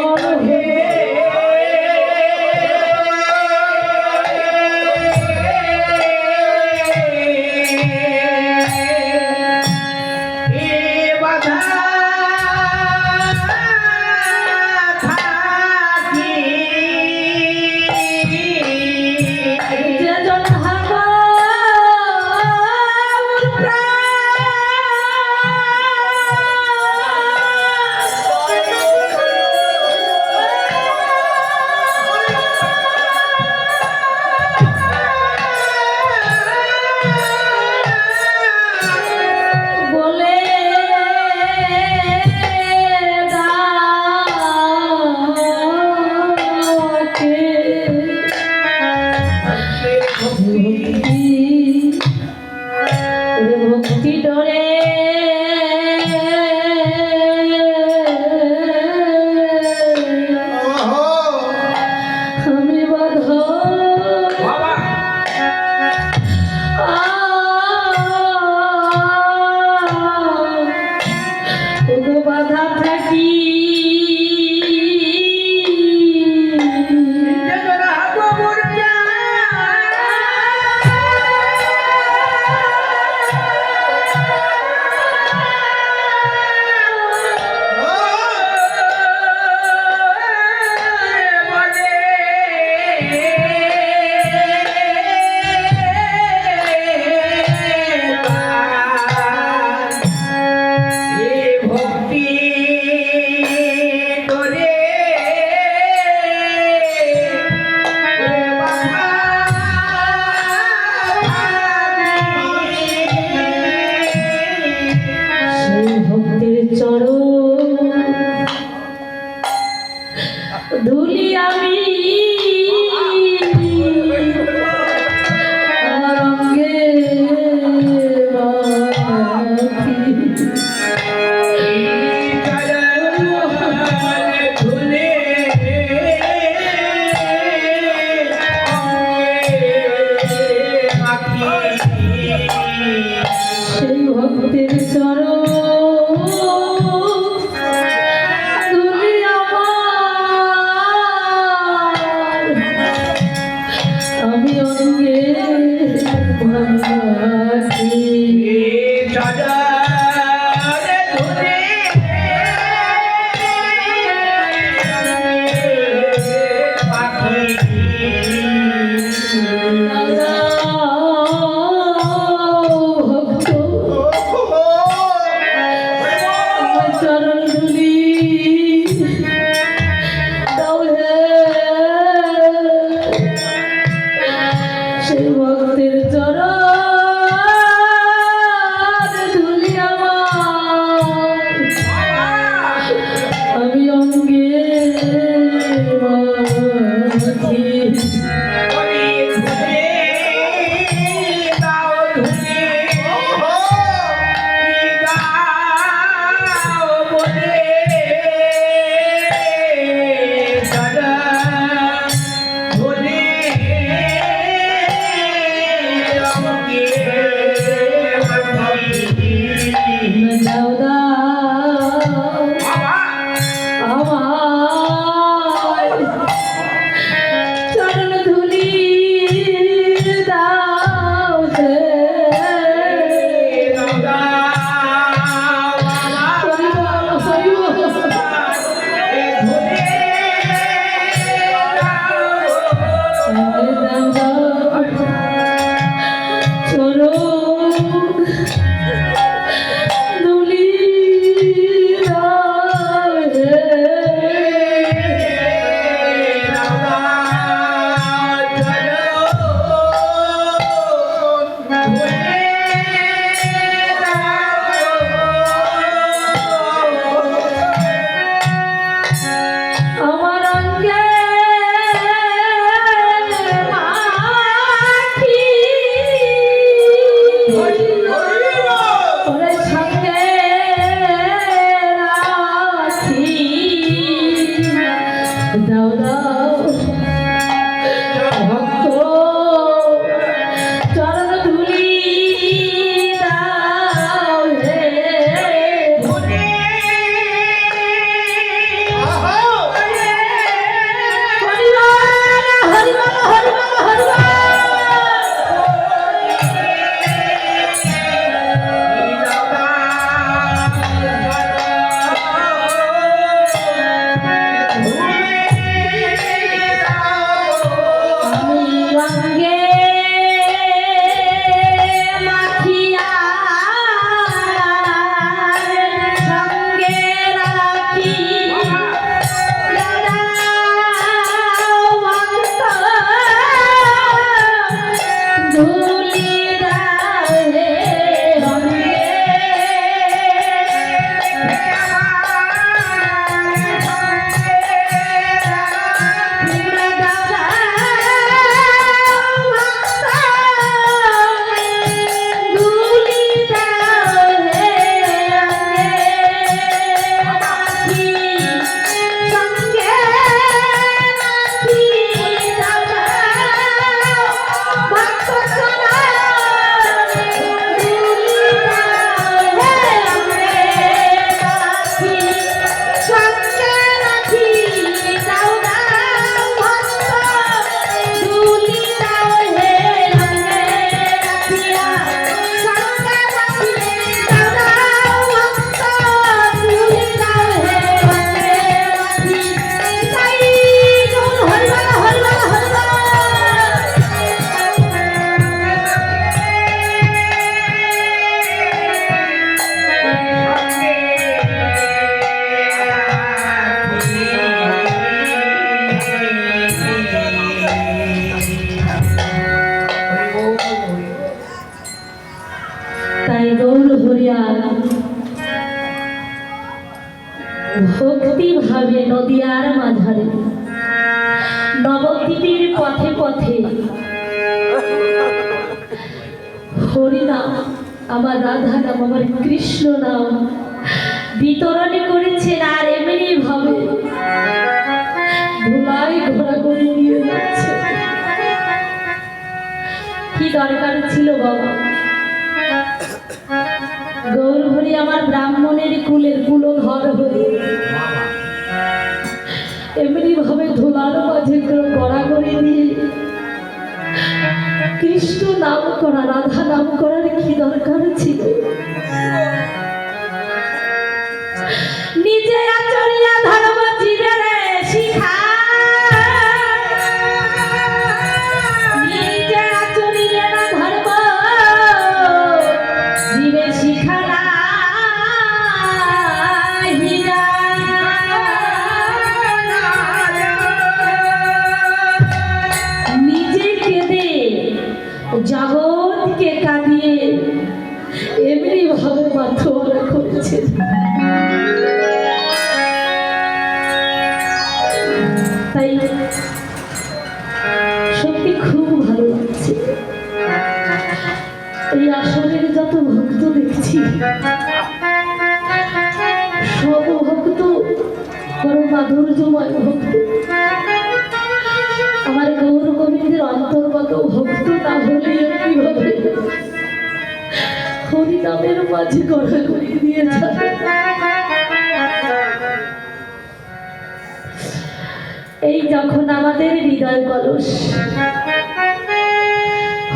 ভক্তি ভাবে নদিয়ার মাঝারে নবদ্বীপের পথে পথে হরিনাম, আমার রাধা নাম, আমার কৃষ্ণ নাম বিতরণ করেছেন। আর এমনি ভাবে ধুলাই ঘোরাঘুরি নিয়ে যাচ্ছে। কি দরকার ছিল বাবা? গৌরহরি আমার ব্রাহ্মণের কুলের কুলধর হয়ে এমনি ভাবে ধুলার মাঝে গড়াগড়ি দিয়ে কৃষ্ণ নাম করা, রাধা নাম করার কি দরকার ছিল? নিজে আচরিয়া ধর্ম জীবের শিখা, নিজে আচরিয়া ধর্ম জীবে শিখা নিজে কেঁদে জগৎকে কাঁদিয়ে এমনি ভাবে মাথা করেছে। তাই সত্যি খুব ভালো লাগছে। এই আসরের যত ভক্ত দেখছি সব ভক্ত বড় মাধুর্যময় ভক্ত। আমার গৌর গোবিন্দের অন্তর্গত ভক্ত না হলে কিভাবে হরিনামের মাঝে গড়াগড়ি দিয়ে যাবে? এই যখন আমাদের হৃদয় কলস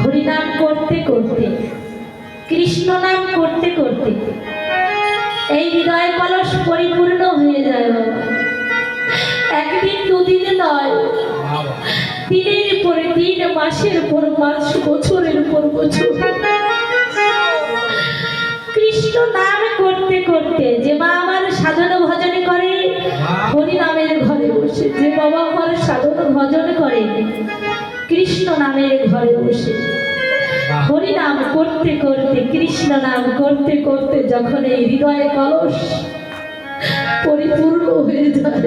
হরিনাম করতে করতে, কৃষ্ণ নাম করতে করতে এই হৃদয় কলস পরিপূর্ণ হয়ে যায় বাবা। একদিন দুদিন নয়, দিনের পরে দিন, মাসের পর মাস, বছরের পর বছর কৃষ্ণ নাম করতে করতে যে মা আমার সাধন ভজন করে হরিনামের ঘরে বসে, যে বাবা আমার সাধন ভজন করে কৃষ্ণ নামের ঘরে বসে হরিনাম করতে করতে, কৃষ্ণ নাম করতে করতে যখন এই হৃদয় কলস পরিপূর্ণ হয়ে যায়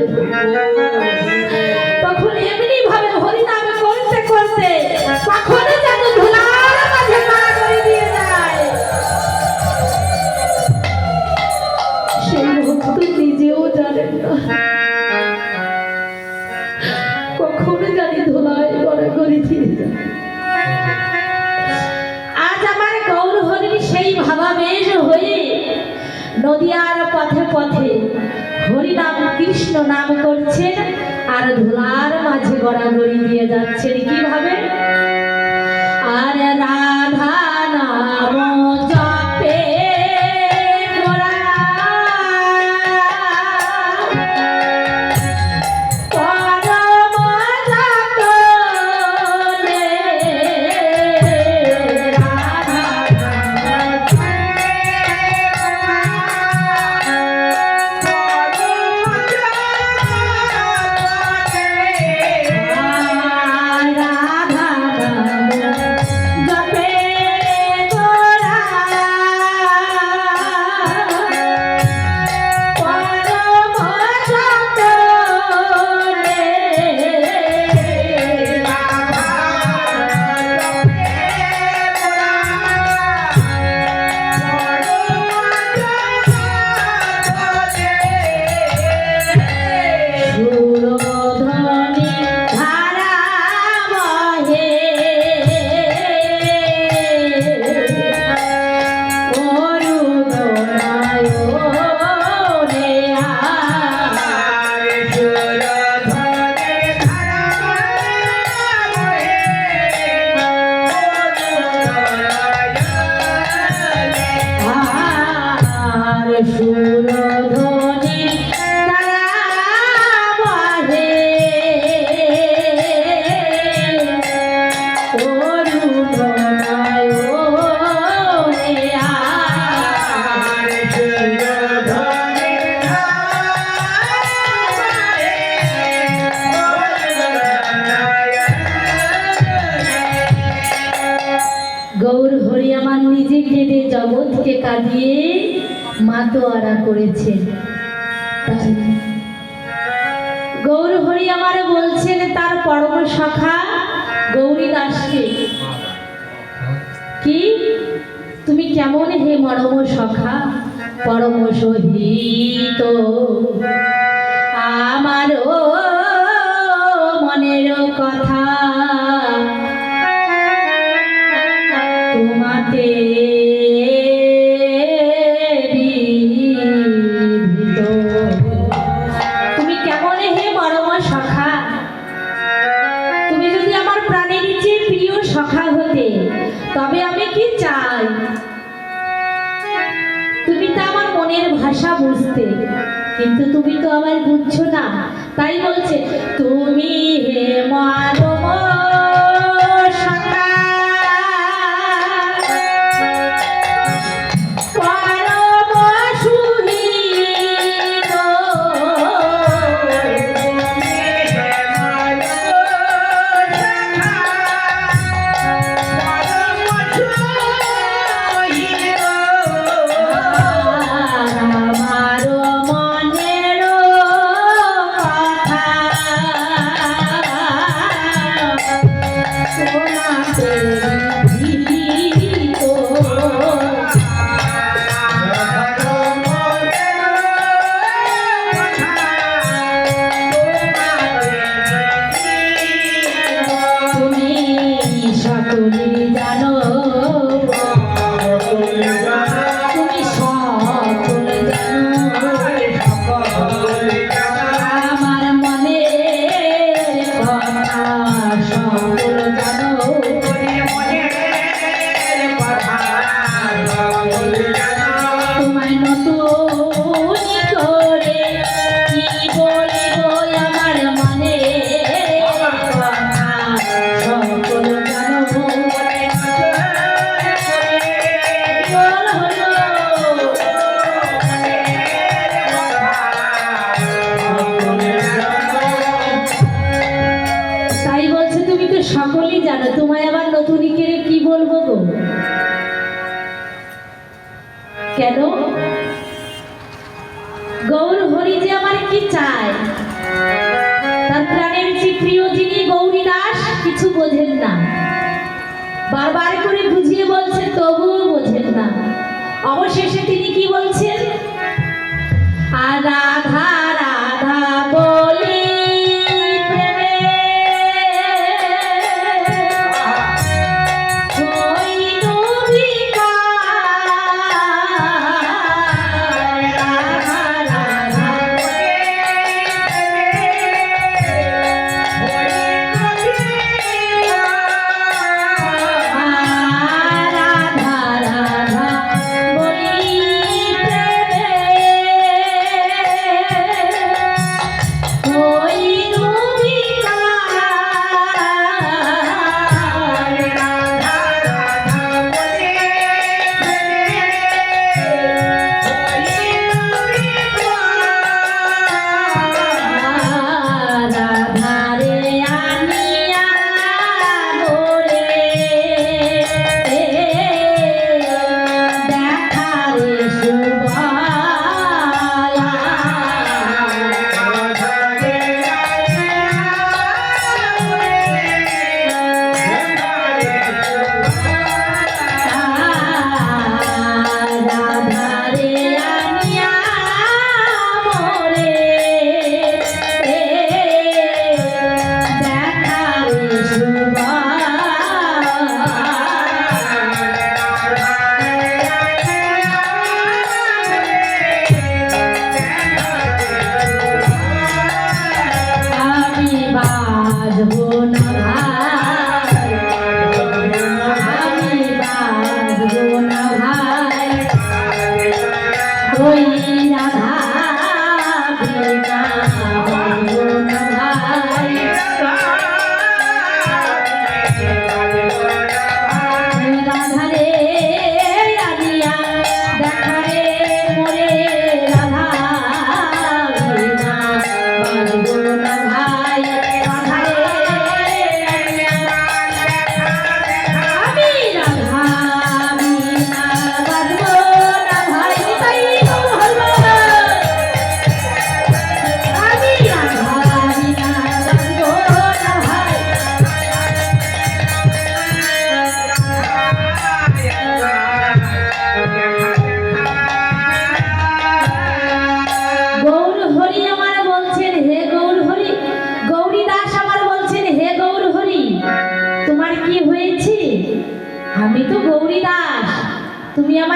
তখন এমনি ভাবে হরিনাম করতে করতে কখন যেন ধুলার মাঝে গড়াগড়ি দিয়ে যায়। সেই ভক্ত নিজেও জানেন না কখন জানি ধুলায় গড়াগড়ি দিয়ে যায়। আজ আমার গৌরহরির সেই ভাবাবেশ হয়ে নদিয়ার পথে পথে হরিনাম কৃষ্ণ নাম করছেন আর ধুলার মাঝে গড়াগড়ি দিয়ে যাচ্ছেন। কিভাবে? আর রাধা নাম জপে জগৎকে কাঁদিয়ে মাতোয়ারা করেছেন। গৌর হরি আমার বলছেন তার পরম সখা গৌরী দাসকে, কি তুমি কেমন হে মরম সখা পরম সহিত আমারও মনের কথা তোমাতে বিদিত। তুমি কেমন হে মরম সখা, তুমি যদি আমার প্রাণের চেয়ে প্রিয় সখা হতে তবে আমি কি চাই, তুমি তো আমার মনের ভাষা বুঝতে, কিন্তু তুমি তো আমার বুঝছো না। তাই বলছে তুমি হে মরম সখা পরম সুহৃদ, আমার মনের কথা তোমাতে বিদিত। তুমি সকলে জানো, তুমি সকলে জানো, আমার মনে কথা সকল জানো। তোমায় নতুন করে কি বলিব আমার মনে কথা সকল জানো। বল হলো তাই বলছে তুমি তো সকলেই জানো, তোমায় আবার নতুন করে কি বলবো গো? কেন? গৌর হরি যে আমার কি চায়, তার প্রাণের যে প্রিয় যিনি গৌরী দাস কিছু বোঝেন না, বারবার করে বুঝিয়ে বলছেন তবুও বোঝেন না। অবশেষে তিনি কি বলছেন, আর রাধা রাধা বলি প্রেমে হইল বিকার। রাধা রাধা রাধা রাধা বলি প্রেমে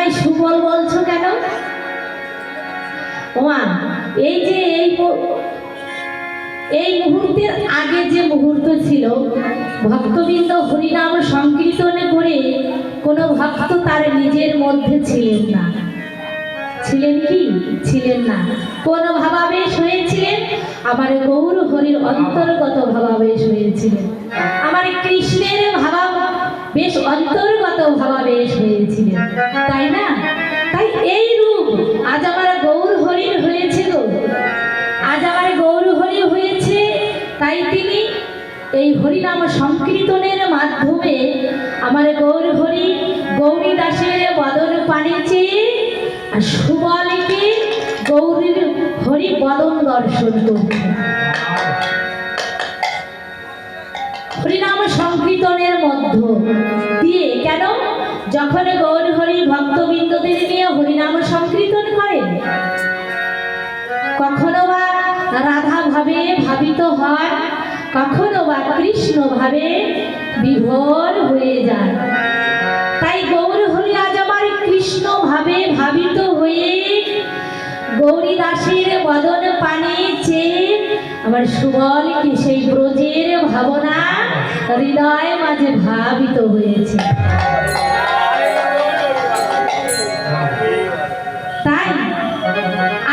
আমায় সুবল বলছো কেন? ওমা, এই যে এই মুহূর্তের আগে যে মুহূর্ত ছিল, ভক্তবৃন্দ হরিনাম সংকীর্তন করে কোনো ভক্ত তার নিজের মধ্যে ছিলেন না। ছিলেন কি? ছিলেন না। কোন ভাবাবেশ হয়েছিলেন? আমার গৌর হরির অন্তর্গত ভাবাবেশ হয়েছিলেন, আমার কৃষ্ণের বেশ অন্তর্গত ভাবাবেশ হয়েছিলেন, তাই না? তাই এই রূপ আজ আমার গৌর হরির হয়েছে গো, আজ আমার গৌর হরি হয়েছে। তাই তিনি এই হরিনাম সংকীর্তনের মাধ্যমে আমার গৌর হরি গৌরী দাসের বদন পানে চেয়ে আর সুবলকে গৌরীর হরি বদন দর্শন করছে। হরিনাম সংকীর্তনের মধ্য দিয়ে কেন? যখন গৌর হরি ভক্তবৃন্দদের নিয়ে হরিনাম সংকীর্তন করেন, কখনো বা রাধা ভাবে ভাবিত হন, কখনো বা কৃষ্ণ ভাবে বিভোর হয়ে যায়। তাই গৌর হরি আজ আমার কৃষ্ণ ভাবে ভাবিত হয়ে গৌরী দাসের বদন পানে চেয়ে আমার সুবলকে সেই ব্রজের ভাবনা হৃদয় মাঝে ভাবিত হয়েছে। তাই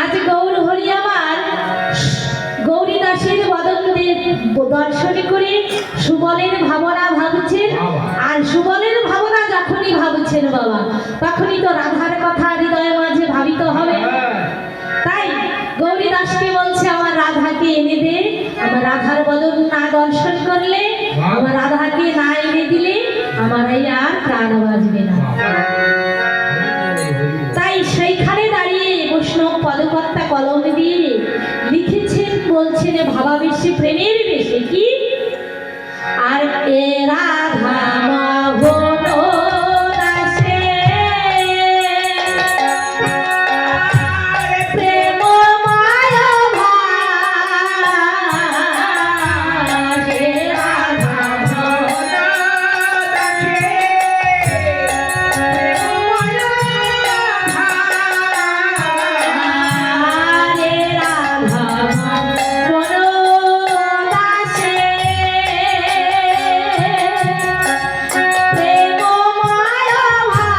আজ গৌর হরি আমার গৌরী দাসের বদন দর্শন করে সুবলের ভাবনা ভাবছেন। আর সুবলের ভাবনা যখনই ভাবছেন বাবা, তখনই তো রাধার কথা হৃদয়ের মাঝে ভাবিত হবে। তাই গৌরী দাসকে বলছে, আমার রাধাকে এনে দে। আমার রাধার বদন না দর্শন করলে, আমার রাধাকে না এনে দিলে আমার এই আর প্রাণ বাজবে না। তাই সেইখানে দাঁড়িয়ে বৈষ্ণব পদকর্তা কলম দিয়ে লিখেছেন, বলছেন ভাবাবেশে প্রেমের বেশে কি আর এ রাধা মোহন দাসে প্রেম মায়া ভাসে, রাধা মোহন দাসে প্রেম মায়া ভাসে, রাধা মোহন দাসে প্রেম মায়া ভাসে,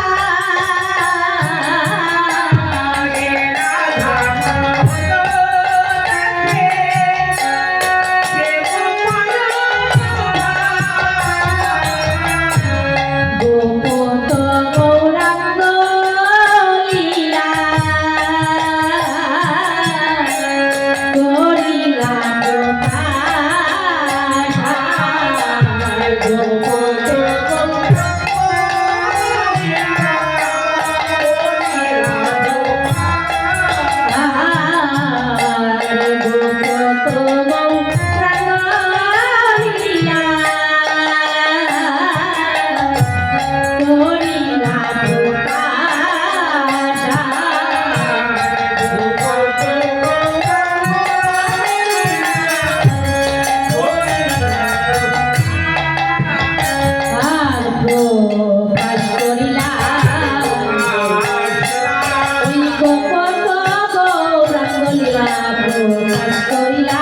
রাধা গোপত গৌরাঙ্গ লীলা করিলা প্রকাশ, গোপত প্রকাশ করিলা